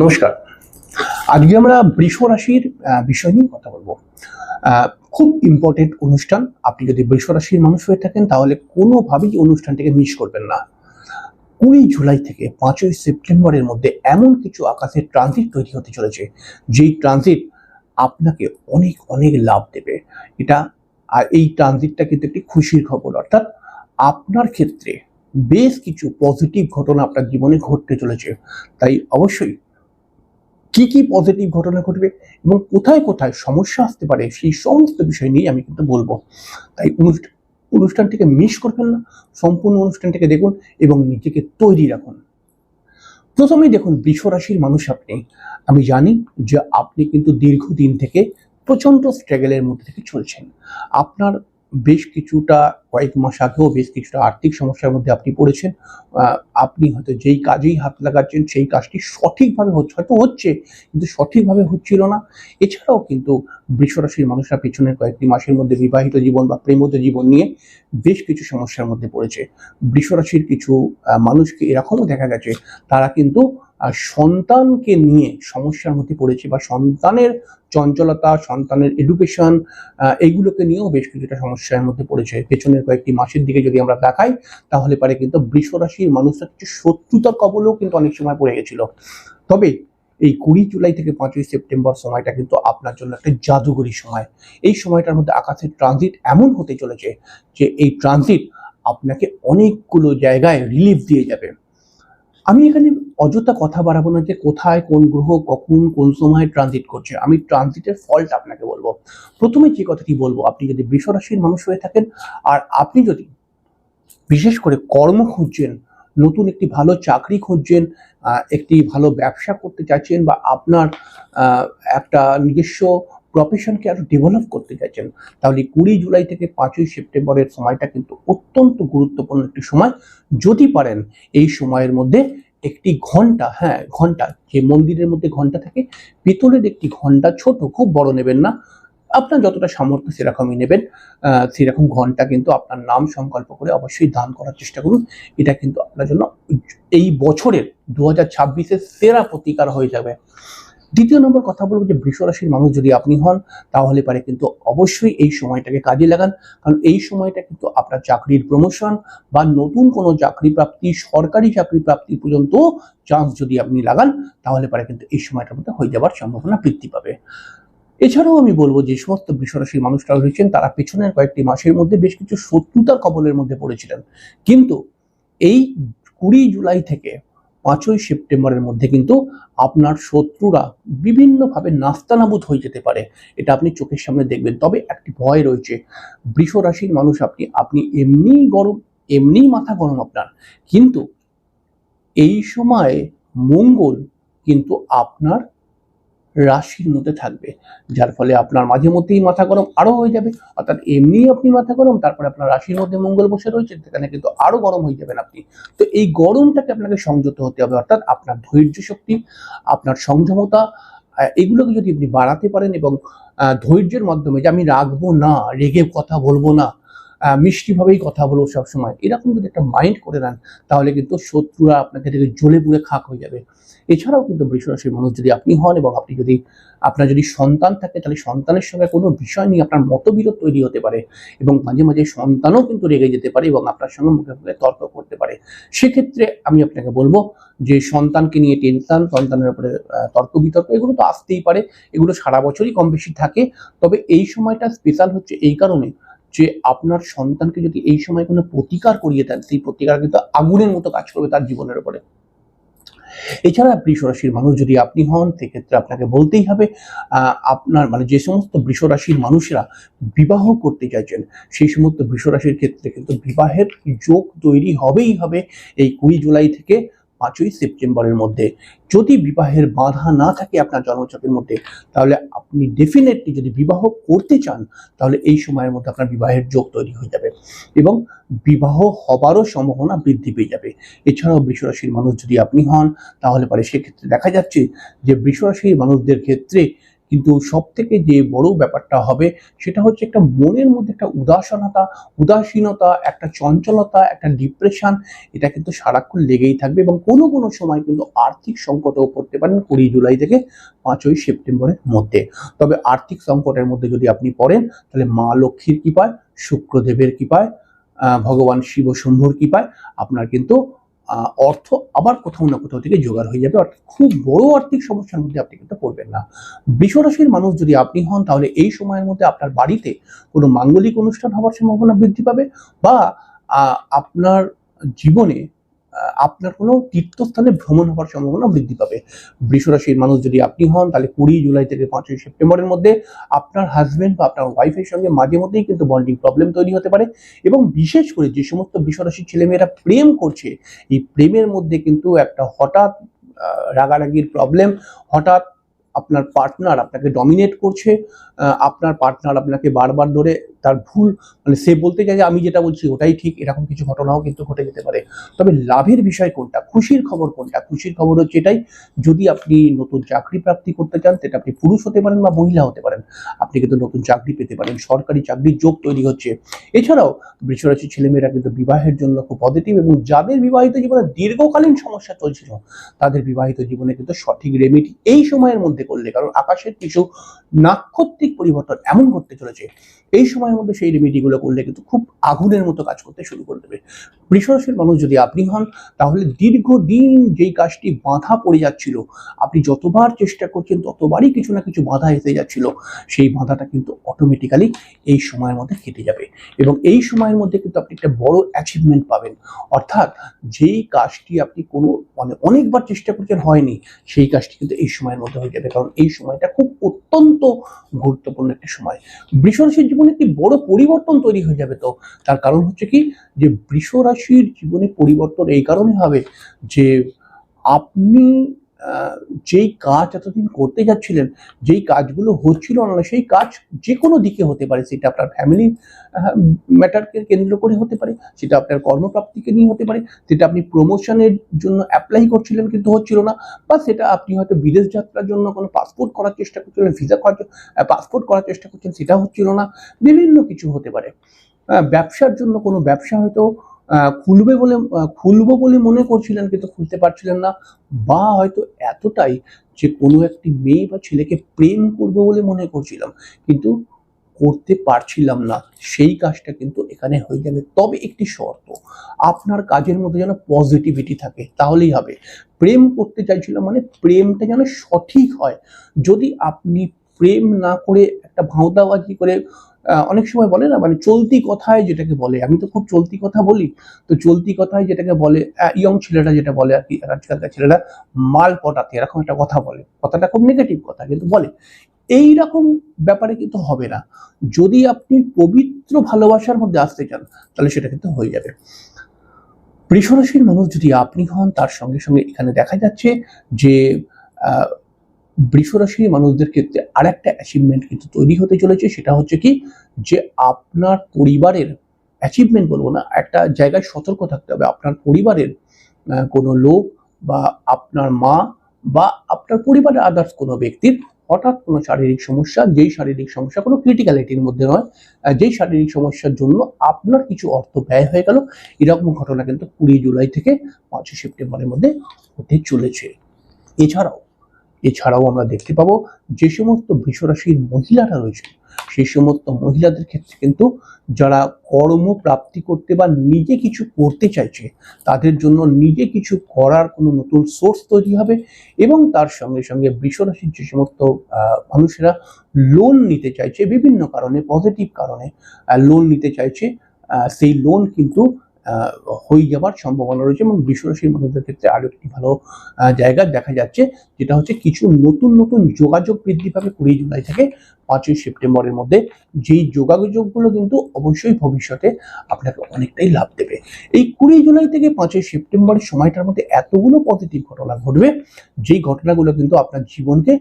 নমস্কার। আজকে আমরা বৃষ রাশির বিষয় নিয়ে কথা বলবো। খুব ইম্পর্টেন্ট অনুষ্ঠান। আপনি যদি বৃষ রাশির মানুষ হয়ে থাকেন তাহলে কোনোভাবেই অনুষ্ঠানটিকে মিস করবেন না। 20 জুলাই থেকে 5ই সেপ্টেম্বরের মধ্যে এমন কিছু আকাশের ট্রানজিট তৈরি হতে চলেছে, যেই ট্রানজিট আপনাকে অনেক অনেক লাভ দেবে। এই ট্রানজিটটা কিন্তু একটি খুশির খবর, অর্থাৎ আপনার ক্ষেত্রে বেশ কিছু পজিটিভ ঘটনা আপনার জীবনে ঘটতে চলেছে। তাই অবশ্যই কি কি পজিটিভ ঘটনা ঘটবে এবং কোথায় কোথায় সমস্যা আসতে পারে সেই সমস্ত বিষয় নিয়ে আমি কিন্তু বলবো। তাই অনুষ্ঠানটিকে মিস করবেন না, সম্পূর্ণ অনুষ্ঠানটিকে দেখুন এবং নিজেকে তৈরি রাখুন। প্রথমেই দেখুন, বৃষ রাশির মানুষ আমি জানি যে আপনি কিন্তু দীর্ঘদিন থেকে প্রচন্ড স্ট্রাগলের মধ্যে থেকে চলছেন। আপনার বেশ কিছুটা কয়েক মাস আগেও বেশ কিছুটা আর্থিক সমস্যার মধ্যে আপনি পড়েছেন। আপনি হয়তো যেই কাজেই হাত লাগাচ্ছেন সেই কাজটি সঠিকভাবে হচ্ছে কিন্তু সঠিকভাবে হচ্ছিল না। এছাড়াও কিন্তু বৃষ রাশির মানুষরা পেছনের কয়েকটি মাসের মধ্যে বিবাহিত জীবন বা প্রেমজ জীবন নিয়ে বেশ কিছু সমস্যার মধ্যে পড়েছে। বৃষ রাশির কিছু মানুষকে এরকমও দেখা গেছে তারা কিন্তু সন্তানকে নিয়ে সমস্যার মধ্যে পড়েছে, বা সন্তানের চঞ্চলতা, সন্তানের এডুকেশন, এইগুলোকে নিয়েও বেশ কিছুটা সমস্যার মধ্যে পড়েছে। পেছনের কয়েকটি মাসের দিকে যদি আমরা দেখাই তাহলে পারে কিন্তু বৃষ রাশির মানুষরা কিছু শত্রুতার কবলেও কিন্তু অনেক সময় পড়ে গেছিল। তবে এই 20 জুলাই থেকে 5ই সেপ্টেম্বর সময়টা কিন্তু আপনার জন্য একটা জাদুঘরী সময়। এই সময়টার মধ্যে আকাশের ট্রানজিট এমন হতে চলেছে যে এই ট্রানজিট আপনাকে অনেকগুলো জায়গায় রিলিফ দিয়ে যাবে। আমি এখানে অযথা কথা বাড়াবো না যে কোথায় কোন গ্রহ কখন কোন সময় ট্রানজিট করছে। আমি ট্রানজিটের ফলটা আপনাকে বলবো। প্রথমে যে কথাটি বলবো, আপনি যদি বৃষ রাশির মানুষ হয়ে থাকেন আর আপনি যদি বিশেষ করে কর্ম খুঁজছেন, নতুন একটি ভালো চাকরি খুঁজছেন, একটি ভালো ব্যবসা করতে চাইছেন, বা আপনার একটা নিজস্ব প্রফেশনকে আরো ডেভেলপ করতে চাইছেন, তাহলে 20 জুলাই থেকে 5ই সেপ্টেম্বরের সময়টা কিন্তু অত্যন্ত গুরুত্বপূর্ণ একটি সময়। যদি পারেন এই সময়ের মধ্যে একটি ঘন্টা, যে মন্দিরের মধ্যে ঘন্টা থাকে, পিতলের একটি ঘন্টা, ছোট, খুব বড় নেবেন না, আপনার যতটা সামর্থ্য সেরকমই নেবেন। সেরকম ঘন্টা কিন্তু আপনার নাম সংকল্প করে অবশ্যই দান করার চেষ্টা করুন। এটা কিন্তু আপনার জন্য এই বছরের 2026-এর সেরা প্রতিকার হয়ে যাবে। দ্বিতীয় নম্বর কথা বলবো যে বৃষ রাশির মানুষ যদি আপনি হন তাহলে পারে কিন্তু অবশ্যই এই সময়টাকে কাজে লাগান, কারণ এই সময়টা কিন্তু আপনার চাকরির প্রমোশন বা নতুন কোনো চাকরি প্রাপ্তি, সরকারি চাকরি প্রাপ্তি পর্যন্ত চান্স যদি আপনি লাগান তাহলে পারে কিন্তু এই সময়টার মধ্যে হয়ে যাওয়ার সম্ভাবনা বৃদ্ধি পাবে। এছাড়াও আমি বলবো যে সমস্ত বৃষ রাশির মানুষরা রয়েছেন তারা পেছনের কয়েকটি মাসের মধ্যে বেশ কিছু শত্রুতার কবলের মধ্যে পড়েছিলেন, কিন্তু এই 20 জুলাই থেকে 5ই সেপ্টেম্বরের মধ্যে কিন্তু আপনার শত্রুরা বিভিন্নভাবে নাস্তানাবুদ হয়ে যেতে পারে। এটা আপনি চোখের সামনে দেখবেন। তবে একটি ভয় রয়েছে, বৃষ রাশির মানুষ আপনি এমনিই মাথা গরম আপনার, কিন্তু এই সময় মঙ্গল কিন্তু আপনার রাশির মধ্যে থাকবে, যার ফলে আপনার মাঝে মধ্যেই মাথা গরম আরো হয়ে যাবে। অর্থাৎ এমনি আপনি মাথা গরম, তারপরে আপনার রাশির মধ্যে মঙ্গল বসে রয়েছে, সেখানে কিন্তু আরো গরম হয়ে যাবেন আপনি। তো এই গরমটাকে আপনাকে সংযত হতে হবে, অর্থাৎ আপনার ধৈর্য শক্তি, আপনার সংযমতা, এগুলোকে যদি আপনি বাড়াতে পারেন এবং ধৈর্যের মাধ্যমে, যে আমি রাখবো না, রেগে কথা বলবো না, মিষ্টিভাবেই কথা বলবো সবসময়, এরকম যদি একটা মাইন্ড করে নেন তাহলে কিন্তু শত্রুরা আপনাকে থেকে জ্বলে পুড়ে খাক হয়ে যাবে। এছাড়াও কিন্তু বৃষ রাশির মানুষ যদি আপনি হন এবং আপনার যদি সন্তান থাকে তাহলে সন্তানের সঙ্গে কোনো বিষয় নিয়ে আপনার মতবিরোধ তৈরি হতে পারে এবং মাঝে মাঝে সন্তানও কিন্তু রেগে যেতে পারে এবং আপনার সঙ্গে মুখে মুখে তর্ক করতে পারে। সেক্ষেত্রে আমি আপনাকে বলবো যে সন্তানকে নিয়ে টেনশন, সন্তানের উপরে তর্ক বিতর্ক, এগুলো তো আসতেই পারে, এগুলো সারা বছরই কম বেশি থাকে। তবে এই সময়টা স্পেশাল হচ্ছে এই কারণে যে আপনার সন্তানকে যদি এই সময় কোনো প্রতিকার করিয়ে দেন, সেই প্রতিকার কিন্তু আগুনের মতো কাজ করবে তার জীবনের উপরে। এছাড়া বৃষ রাশির মানুষ যদি আপনি হন সেক্ষেত্রে আপনাকে বলতেই হবে, আপনার যে সমস্ত বৃষ রাশির মানুষরা বিবাহ করতে চাইছেন সেই সমস্ত বৃষ রাশির ক্ষেত্রে কিন্তু বিবাহের যোগ তৈরি হবেই হবে এই 20 জুলাই থেকে 5ই সেপ্টেম্বরের মধ্যে। যদি বিবাহের বাধা না থাকে আপনার জন্মছকের মধ্যে, তাহলে আপনি ডেফিনেটলি যদি বিবাহ করতে চান তাহলে এই সময়ের মধ্যে আপনার বিবাহের যোগ তৈরি হয়ে যাবে এবং বিবাহ হবারও সম্ভাবনা বৃদ্ধি পেয়ে যাবে। এছাড়াও বৃষ রাশির মানুষ যদি আপনি হন তাহলে পারে সেক্ষেত্রে দেখা যাচ্ছে যে বৃষ রাশির মানুষদের ক্ষেত্রে কিন্তু সব থেকে যে বড় ব্যাপারটা হবে সেটা হচ্ছে একটা মনের মধ্যে একটা উদাসীনতা, একটা চঞ্চলতা, একটা ডিপ্রেশন, এটা কিন্তু সারাক্ষণ লেগেই থাকবে এবং কোনো কোনো সময় কিন্তু আর্থিক সংকটেও পড়তে পারেন 20 জুলাই থেকে 5ই সেপ্টেম্বরের মধ্যে। তবে আর্থিক সংকটের মধ্যে যদি আপনি পড়েন তাহলে মা লক্ষ্মীর কৃপায়, শুক্রদেবের কৃপায়, ভগবান শিব শম্ভুর কৃপায় আপনার কিন্তু অর্থ আবার কোথাও না কোথাও থেকে জোগাড় হয়ে যাবে, অর্থাৎ খুব বড় আর্থিক সমস্যার মধ্যে আপনি কিন্তু পড়বেন না। বৃষ রাশির মানুষ যদি আপনি হন তাহলে এই সময়ের মধ্যে আপনার বাড়িতে কোনো মাঙ্গলিক অনুষ্ঠান হওয়ার সম্ভাবনা বৃদ্ধি পাবে, বা আপনার জীবনে আপনার কোনো তীর্থস্থানে ভ্রমণ হওয়ার সম্ভাবনা বৃদ্ধি পাবে। বৃষ রাশির মানুষ যদি আপনি হন তাহলে 20 জুলাই থেকে 5ই সেপ্টেম্বরের মধ্যে আপনার হাজবেন্ড বা আপনার ওয়াইফের সঙ্গে মাঝে মধ্যেই কিন্তু বন্ডিং প্রবলেম তৈরি হতে পারে, এবং বিশেষ করে যে সমস্ত বৃষ রাশির ছেলেমেয়েরা প্রেম করছে, এই প্রেমের মধ্যে কিন্তু একটা হঠাৎ রাগারাগির প্রবলেম, হঠাৎ আপনার পার্টনার আপনাকে ডমিনেট করছে, আপনার পার্টনার আপনাকে বারবার ধরে তার ভুল, মানে সে বলতে চায় যে আমি যেটা বলছি ওটাই ঠিক, এরকম কিছু ঘটনাও কিন্তু ঘটে যেতে পারে। তবে লাভের বিষয় কোনটা, খুশির খবর কোনটা? খুশির খবর হচ্ছে এটাই, যদি আপনি নতুন চাকরি প্রাপ্তি করতে চান, সেটা আপনি পুরুষ হতে পারেন বা মহিলা হতে পারেন, আপনি কিন্তু নতুন চাকরি পেতে পারেন, সরকারি চাকরির যোগ তৈরি হচ্ছে। এছাড়াও বৃষ রাশির ছেলেমেয়েরা কিন্তু বিবাহের জন্য খুব পজিটিভ, এবং যাদের বিবাহিত জীবনে দীর্ঘকালীন সমস্যা চলছিল তাদের বিবাহিত জীবনে কিন্তু সঠিক রেমেডি এই সময়ের মধ্যে করলে, কারণ আকাশের কিছু নাক্ষত্রিক পরিবর্তন এমন করতে চলেছে এই সময়ের মধ্যে, সেই রেমেডিগুলো করলে কিন্তু খুব আগুনের মতো কাজ করতে শুরু করে দেবে। বৃষ রাশির মানুষ যদি আপনি হন তাহলে দীর্ঘদিন যেই কাজটি বাধা পড়ে যাচ্ছিল, আপনি যতবার চেষ্টা করছেন ততবারই কিছু না কিছু বাধা এসে যাচ্ছিল, সেই বাধাটা কিন্তু অটোমেটিক্যালি এই সময়ের মধ্যে কেটে যাবে, এবং এই সময়ের মধ্যে কিন্তু আপনি একটা বড় অ্যাচিভমেন্ট পাবেন। অর্থাৎ যেই কাজটি আপনি কোনো অনেকবার চেষ্টা করছেন হয়নি, সেই কাজটি কিন্তু এই সময়ের মধ্যে হয়ে যাবে, কারণ এই সময়টা খুব অত্যন্ত গুরুত্বপূর্ণ একটা সময়। বৃষ রাশির জীবনে একটি বড় পরিবর্তন তৈরি হয়ে যাবে। তো তার কারণ হচ্ছে কি, যে বৃষ রাশির জীবনে পরিবর্তন এই কারণে হবে যে আপনি যেই কাজ এতদিন করতে যাচ্ছিলেন, যেই কাজগুলো হচ্ছিল না, সেই কাজ যে কোনো দিকে হতে পারে, সেটা আপনার ফ্যামিলি ম্যাটারকে কেন্দ্র করে হতে পারে, সেটা আপনার কর্মপ্রাপ্তিকে নিয়ে হতে পারে, সেটা আপনি প্রমোশনের জন্য অ্যাপ্লাই করছিলেন কিন্তু হচ্ছিল না, বা সেটা আপনি হয়তো বিদেশ যাত্রার জন্য কোনো পাসপোর্ট করার চেষ্টা করছিলেন, ভিসা করার পাসপোর্ট করার চেষ্টা করছেন, সেটা হচ্ছিল না, বিভিন্ন কিছু হতে পারে। ব্যবসার জন্য কোনো ব্যবসা হয়তো খুলবো বলে মনে করছিলেন কিন্তু খুলতে পারছিলেন না, বা হয়তো এতটাই যে কোনো একটি মেয়ে বা ছেলেকে প্রেম করবো বলে মনে করছিলাম কিন্তু করতে পারছিলাম না, সেই কাজটা কিন্তু এখানে হয়ে যাবে। তবে একটি শর্ত, আপনার কাজের মধ্যে যেন পজিটিভিটি থাকে, তাহলেই হবে। প্রেম করতে চাইছিলাম মানে প্রেমটা যেন সঠিক হয়। যদি আপনি প্রেম না করে একটা ভাঁওতাবাজি করে, অনেক সময় বলে না, মানে চলতি কথায় যেটাকে বলে, আমি তো খুব চলতি কথা বলি, তো চলতি কথায় যেটাকে বলে, ইয়ং ছেলেরা যেটা বলে আর কি, আজকালকার ছেলেরা মাল পটাতে, এরকম একটা কথা বলে, কথাটা খুব নেগেটিভ কথা কিন্তু বলে, এইরকম ব্যাপারে কিন্তু হবে না। যদি আপনি পবিত্র ভালোবাসার মধ্যে আসতে চান তাহলে সেটা কিন্তু হয়ে যাবে। বৃষ রাশির মানুষ যদি আপনি হন, তার সঙ্গে সঙ্গে এখানে দেখা যাচ্ছে যে বৃষ রাশির মানুষদের ক্ষেত্রে আর একটা অ্যাচিভমেন্ট কিন্তু তৈরি হতে চলেছে, সেটা হচ্ছে কি, যে আপনার পরিবারের অ্যাচিভমেন্ট বলবো না, একটা জায়গায় সতর্ক থাকতে হবে। আপনার পরিবারের কোনো লোক বা আপনার মা বা আপনার পরিবারের আদার্স কোনো ব্যক্তির হঠাৎ কোনো শারীরিক সমস্যা, যেই শারীরিক সমস্যা কোনো ক্রিটিক্যালিটির মধ্যে নয়, যেই শারীরিক সমস্যার জন্য আপনার কিছু অর্থ ব্যয় হয়ে গেল, এরকম ঘটনা কিন্তু 20 জুলাই থেকে 5ই সেপ্টেম্বরের মধ্যে হতে চলেছে। এছাড়াও আমরা দেখতে পাবো যে সমস্ত বৃষ রাশির মহিলারা রয়েছে, সেই সমস্ত মহিলাদের ক্ষেত্রে কিন্তু যারা কর্মপ্রাপ্তি করতে বা নিজে কিছু করতে চাইছে, তাদের জন্য নিজে কিছু করার কোনো নতুন সোর্স তৈরি হবে, এবং তার সঙ্গে সঙ্গে বৃষ রাশির যে সমস্ত মানুষেরা লোন নিতে চাইছে, বিভিন্ন কারণে, পজিটিভ কারণে লোন নিতে চাইছে, সেই লোন কিন্তু হয়ে যাবার সম্ভাবনা রয়েছে। এবং বৃষ রাশির মানুষদের ক্ষেত্রে আরো একটি ভালো জায়গা দেখা যাচ্ছে, যেটা হচ্ছে কিছু নতুন নতুন যোগাযোগ বৃদ্ধি পাবে 20 জুলাই থেকে 5ই সেপ্টেম্বরের মধ্যে, যেই যোগাযোগগুলো কিন্তু অবশ্যই ভবিষ্যতে আপনাকে অনেকটাই লাভ দেবে। এই 20 জুলাই থেকে 5ই সেপ্টেম্বরের সময়টার মধ্যে এতগুলো পজিটিভ ঘটনা ঘটবে, যেই ঘটনাগুলো কিন্তু আপনার জীবনকে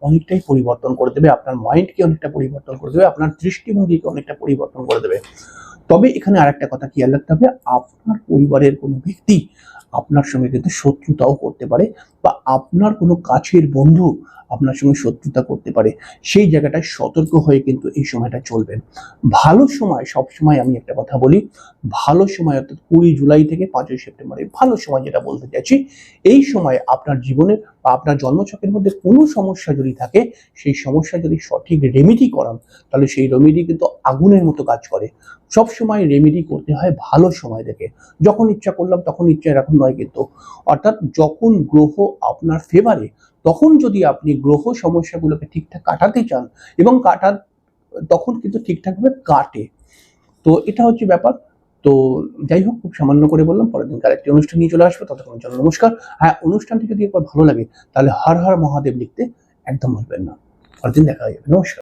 অনেকটাই পরিবর্তন করে দেবে, আপনার মাইন্ডকে অনেকটা পরিবর্তন করে দেবে, আপনার দৃষ্টিভঙ্গিকে অনেকটা পরিবর্তন করে দেবে। তবে এখানে আরেকটা কথা খেয়াল রাখতে হবে, আপনার পরিবারের কোনো ব্যক্তি আপনার সঙ্গে কিন্তু শত্রুতাও করতে পারে, বা আপনার কোনো কাছের বন্ধু আপনার সঙ্গে শত্রুতা করতে পারে। সেই জায়গাটায় সতর্ক হয়ে কিন্তু এই সময়টা চলবেন। ভালো সময়, সবসময় আমি একটা কথা বলি, ভালো সময় অর্থাৎ 20 জুলাই থেকে 5ই সেপ্টেম্বরে ভালো সময় যেটা বলতে চাইছি, এই সময় আপনার জীবনের বা আপনার জন্মছকের মধ্যে কোনো সমস্যা যদি থাকে, সেই সমস্যা যদি সঠিক রেমেডি করান, তাহলে সেই রেমেডি কিন্তু আগুনের মতো কাজ করে। সবসময় রেমেডি করতে হয় ভালো সময় দেখে। যখন ইচ্ছা করলাম তখন ইচ্ছা, এরকম নয় কিন্তু। অর্থাৎ যখন গ্রহ আপনার ফেভারে, তখন যদি আপনি গ্রহ সমস্যাগুলোকে ঠিকঠাক কাটাতে চান এবং তখন কিন্তু ঠিকঠাকভাবে কাটে। তো এটা হচ্ছে ব্যাপার। তো যাই হোক, খুব সামান্য করে বললাম, পরের দিন আরেকটি অনুষ্ঠান নিয়ে চলে আসবো। ততক্ষণের জন্য নমস্কার। হ্যাঁ, অনুষ্ঠানটি যদি একবার ভালো লাগে তাহলে হর হর মহাদেব লিখতে একদম ভুলবেন না। পরের দিন দেখা হয়ে যাবে। নমস্কার।